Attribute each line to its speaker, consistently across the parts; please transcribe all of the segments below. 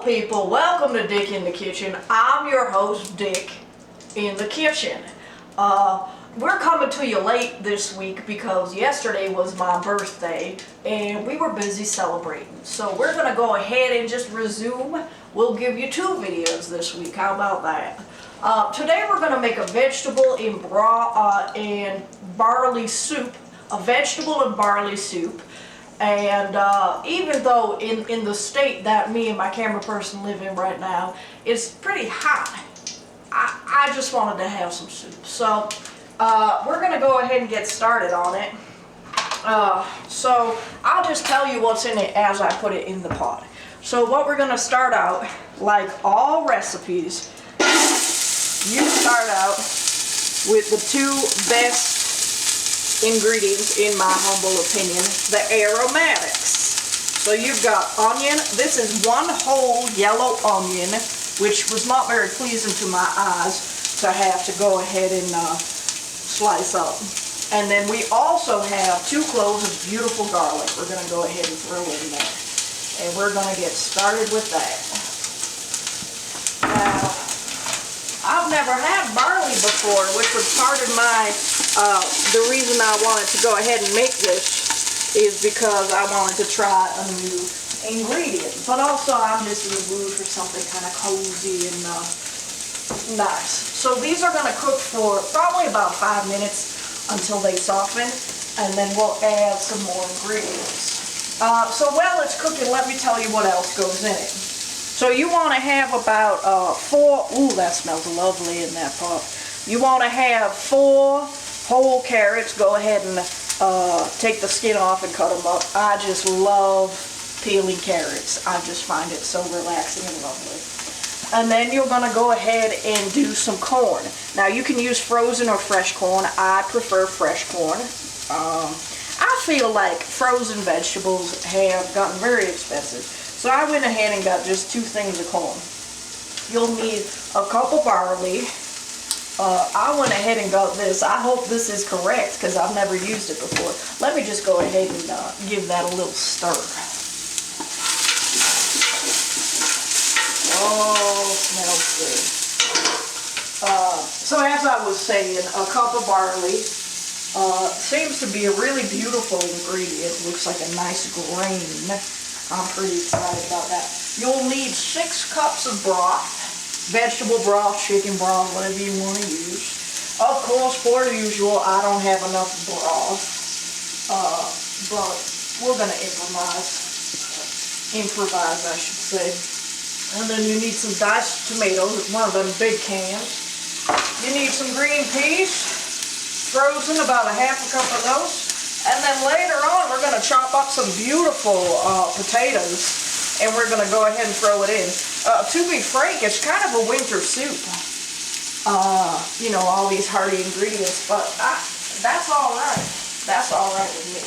Speaker 1: people, welcome to Dick in the Kitchen. I'm your host, Dick in the Kitchen. We're coming to you late this week because yesterday was my birthday and we were busy celebrating. So we're going to go ahead and just resume. We'll give you 2 videos this week. How about that? Today we're going to make a vegetable and barley soup. A vegetable and barley soup. And even though in the state that me and my camera person live in right now, it's pretty hot, I just wanted to have some soup. So we're going to go ahead and get started on it. So I'll just tell you what's in it as I put it in the pot. So what we're going to start out, like all recipes, you start out with the 2 best ingredients, in my humble opinion, the aromatics. So you've got onion. This is 1 whole yellow onion, which was not very pleasing to my eyes to have to go ahead and slice up. And then we also have 2 cloves of beautiful garlic. We're going to go ahead and throw in there. And we're going to get started with that. Now, I've never had barley before, which was part of my, the reason I wanted to go ahead and make this is because I wanted to try a new ingredient. But also I'm just in the mood for something kind of cozy and nice. So these are going to cook for probably about 5 minutes until they soften, and then we'll add some more ingredients. So while it's cooking, let me tell you what else goes in it. So you want to have about 4, ooh, that smells lovely in that pot. You want to have 4 whole carrots. Go ahead and take the skin off and cut them up. I just love peeling carrots. I just find it so relaxing and lovely. And then you're going to go ahead and do some corn. Now you can use frozen or fresh corn. I prefer fresh corn. I feel like frozen vegetables have gotten very expensive. So I went ahead and got just 2 things of corn. You'll need a cup of barley. I went ahead and got this. I hope this is correct because I've never used it before. Let me just go ahead and give that a little stir. Oh, smells good. So as I was saying, a cup of barley seems to be a really beautiful ingredient. Looks like a nice grain. I'm pretty excited about that. You'll need 6 cups of broth, vegetable broth, chicken broth, whatever you want to use. Of course, for usual, I don't have enough broth, but we're going to improvise, I should say. And then you need some diced tomatoes, one of them big cans. You need some green peas, frozen, about a half a cup of those. And then later on, we're going to chop up some beautiful potatoes, and we're going to go ahead and throw it in. To be frank, it's kind of a winter soup. You know, all these hearty ingredients, but that's all right. That's all right with me.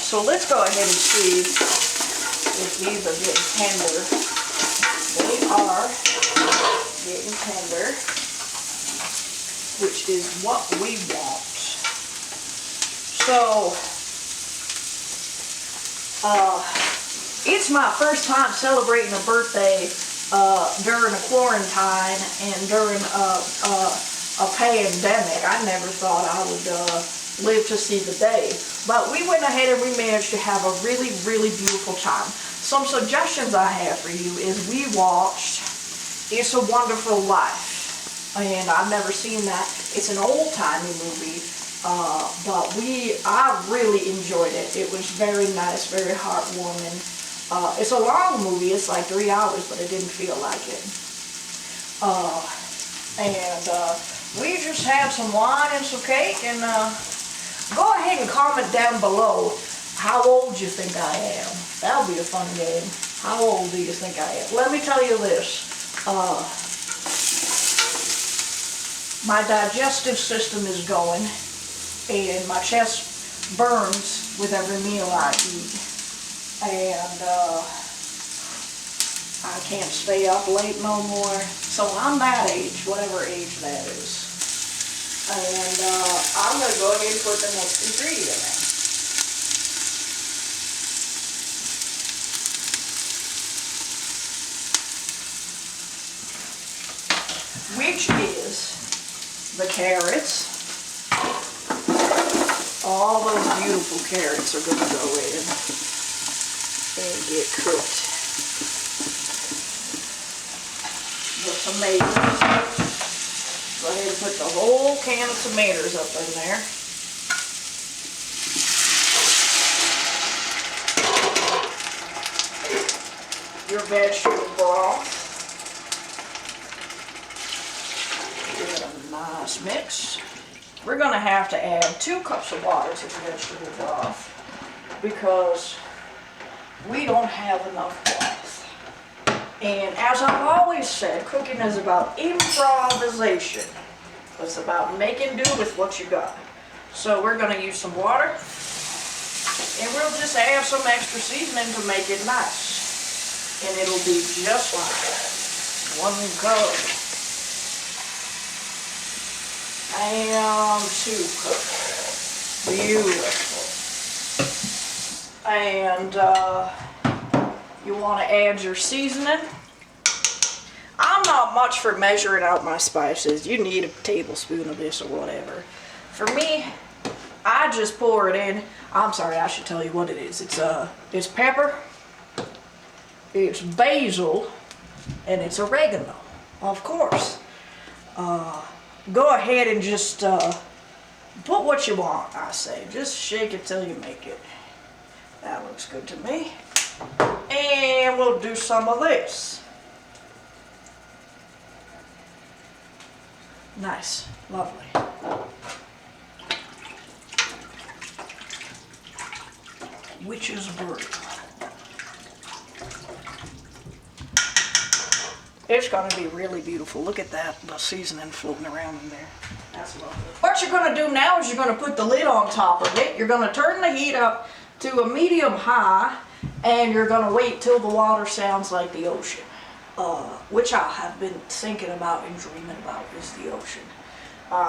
Speaker 1: So let's go ahead and see if these are getting tender. They are getting tender, which is what we want. So, it's my first time celebrating a birthday during a quarantine and during a pandemic. I never thought I would live to see the day. But we went ahead and we managed to have a really, really beautiful time. Some suggestions I have for you is we watched It's a Wonderful Life. And I've never seen that. It's an old-timey movie. But I really enjoyed it. It was very nice, very heartwarming. It's a long movie. It's like 3 hours, but it didn't feel like it. We just had some wine and some cake. And go ahead and comment down below how old you think I am. That'll be a fun game. How old do you think I am? Let me tell you this. My digestive system is going. And my chest burns with every meal I eat. And I can't stay up late no more. So I'm that age, whatever age that is. And I'm going to go ahead and put the next ingredient in. which is the carrots. All those beautiful carrots are going to go in and get cooked. The tomatoes. Go ahead and put the whole can of tomatoes up in there. Your vegetable broth. Give it a nice mix. We're going to have to add 2 cups of water to the vegetable broth because we don't have enough broth. And as I've always said, cooking is about improvisation. It's about making do with what you got. So we're going to use some water and we'll just add some extra seasoning to make it nice. And it'll be just like that. 1 cup. And 2 cups. Beautiful. And you want to add your seasoning. I'm not much for measuring out my spices. You need a tablespoon of this or whatever. For me, I just pour it in. I'm sorry, I should tell you what it is. It's pepper, it's basil, and it's oregano, of course. Go ahead and just put what you want, I say. Just shake it till you make it. That looks good to me. And we'll do some of this. Nice, lovely. Witch's brew. It's going to be really beautiful. Look at that, the seasoning floating around in there. That's lovely. What you're going to do now is you're going to put the lid on top of it. You're going to turn the heat up to a medium high, and you're going to wait till the water sounds like the ocean. Which I have been thinking about and dreaming about is the ocean.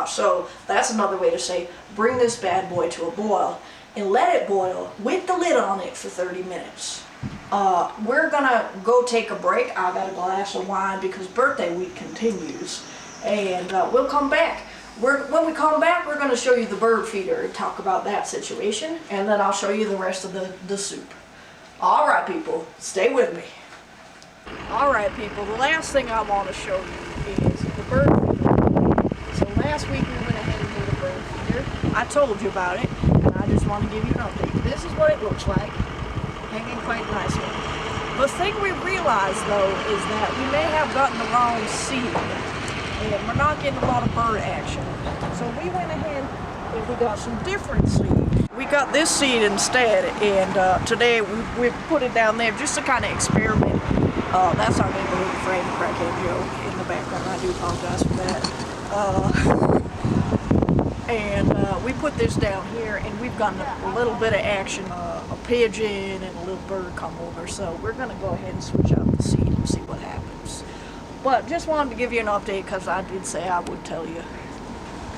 Speaker 1: So that's another way to say, bring this bad boy to a boil and let it boil with the lid on it for 30 minutes. We're gonna go take a break. I got a glass of wine because birthday week continues, and we'll come back. When we come back, we're gonna show you the bird feeder and talk about that situation, and then I'll show you the rest of the soup. All right, people, stay with me. All right, people, the last thing I want to show you is the bird feeder. So last week we went ahead and did a bird feeder. I told you about it, and I just want to give you an update. This is what it looks like, hanging quite nicely. The thing we realized, though, is that we may have gotten the wrong seed, and we're not getting a lot of bird action. So we went ahead and we got some different seed. We got this seed instead, and today we put it down there just to kind of experiment. That's our neighborhood friend, Crackhead Joe, in the background. I do apologize for that. And we put this down here, and we've gotten a little bit of action. A pigeon and a little bird come over, so we're going to go ahead and switch out the seed and see what happens. But just wanted to give you an update because I did say I would tell you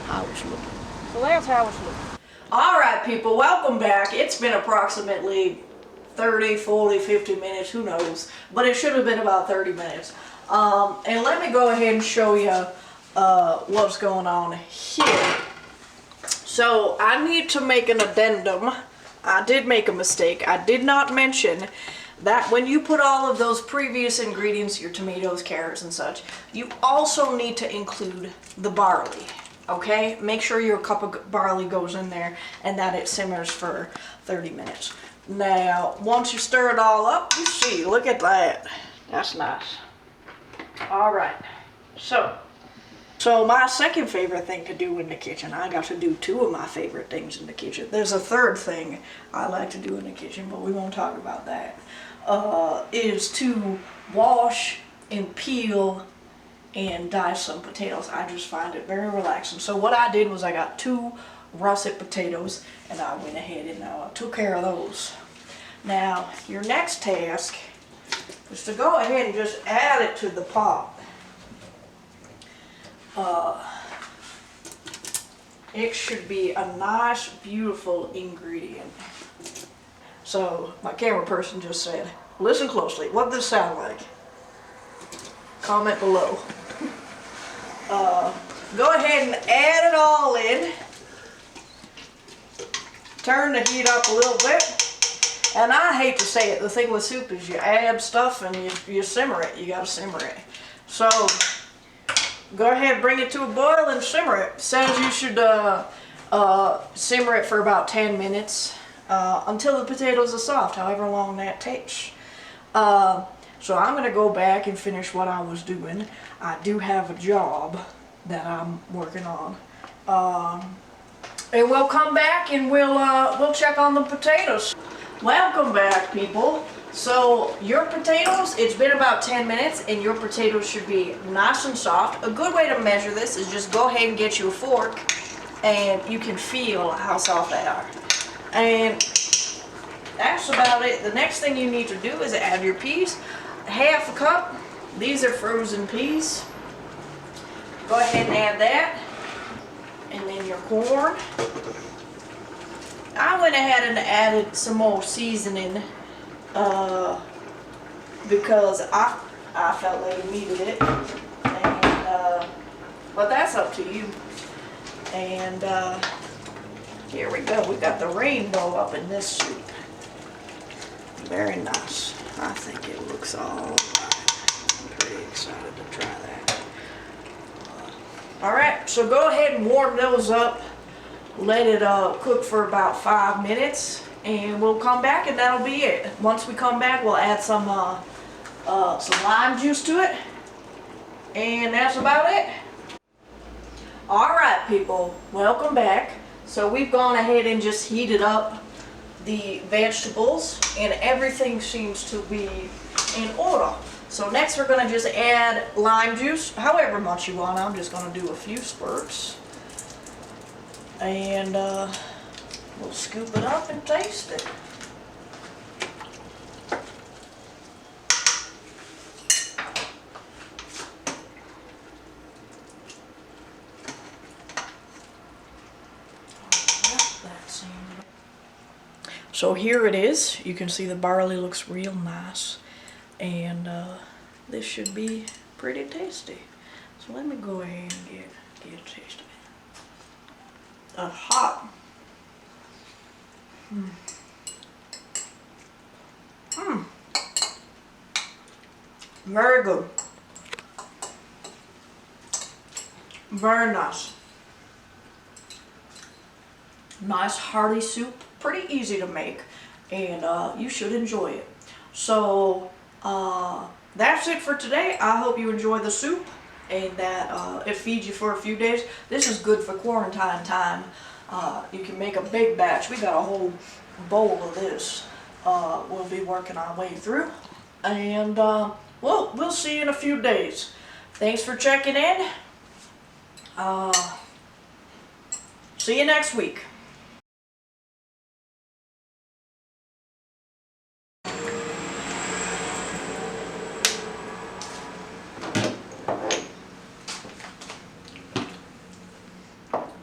Speaker 1: how it's looking. So that's how it's looking. All right, people, welcome back. It's been approximately 30, 40, 50 minutes, who knows, but it should have been about 30 minutes. And let me go ahead and show you what's going on here. So I need to make an addendum. I did make a mistake. I did not mention that when you put all of those previous ingredients, your tomatoes, carrots, and such, you also need to include the barley. Okay? Make sure your cup of barley goes in there and that it simmers for 30 minutes. Now, once you stir it all up, you see, look at that. That's nice. All right. So my second favorite thing to do in the kitchen, I got to do 2 of my favorite things in the kitchen. There's a third thing I like to do in the kitchen, but we won't talk about that, is to wash and peel and dice some potatoes. I just find it very relaxing. So what I did was I got 2 russet potatoes, and I went ahead and took care of those. Now, your next task is to go ahead and just add it to the pot. It should be a nice, beautiful ingredient. So, my camera person just said, listen closely, what does this sound like? Comment below. Go ahead and add it all in. Turn the heat up a little bit. And I hate to say it, the thing with soup is you add stuff and you simmer it. You gotta simmer it. So go ahead, bring it to a boil and simmer it. Says you should simmer it for about 10 minutes until the potatoes are soft, however long that takes. So I'm gonna go back and finish what I was doing. I do have a job that I'm working on. And we'll come back and we'll check on the potatoes. Welcome back, people. So your potatoes, it's been about 10 minutes and your potatoes should be nice and soft. A good way to measure this is just go ahead and get you a fork and you can feel how soft they are. And that's about it. The next thing you need to do is add your peas. Half a cup. These are frozen peas. Go ahead and add that. And then your corn. I went ahead and added some more seasoning because I felt like I needed it. And, but that's up to you. And here we go. We got the rainbow up in this soup. Very nice. I think it looks all right. I'm pretty excited to try that. Alright, so go ahead and warm those up. Let it cook for about 5 minutes. And we'll come back and that'll be it. Once we come back, we'll add some lime juice to it. And that's about it. Alright, people. Welcome back. So we've gone ahead and just heated up the vegetables and everything seems to be in order. So next we're going to just add lime juice, however much you want. I'm just going to do a few squirts. And we'll scoop it up and taste it. So here it is. You can see the barley looks real nice. And this should be pretty tasty. So let me go ahead and get a taste of it. Hot. Very good. Very nice. Nice hearty soup. Pretty easy to make. And you should enjoy it. So that's it for today. I hope you enjoy the soup and that it feeds you for a few days. This is good for quarantine time. You can make a big batch. We got a whole bowl of this. We'll be working our way through. And we'll see you in a few days. Thanks for checking in. See you next week.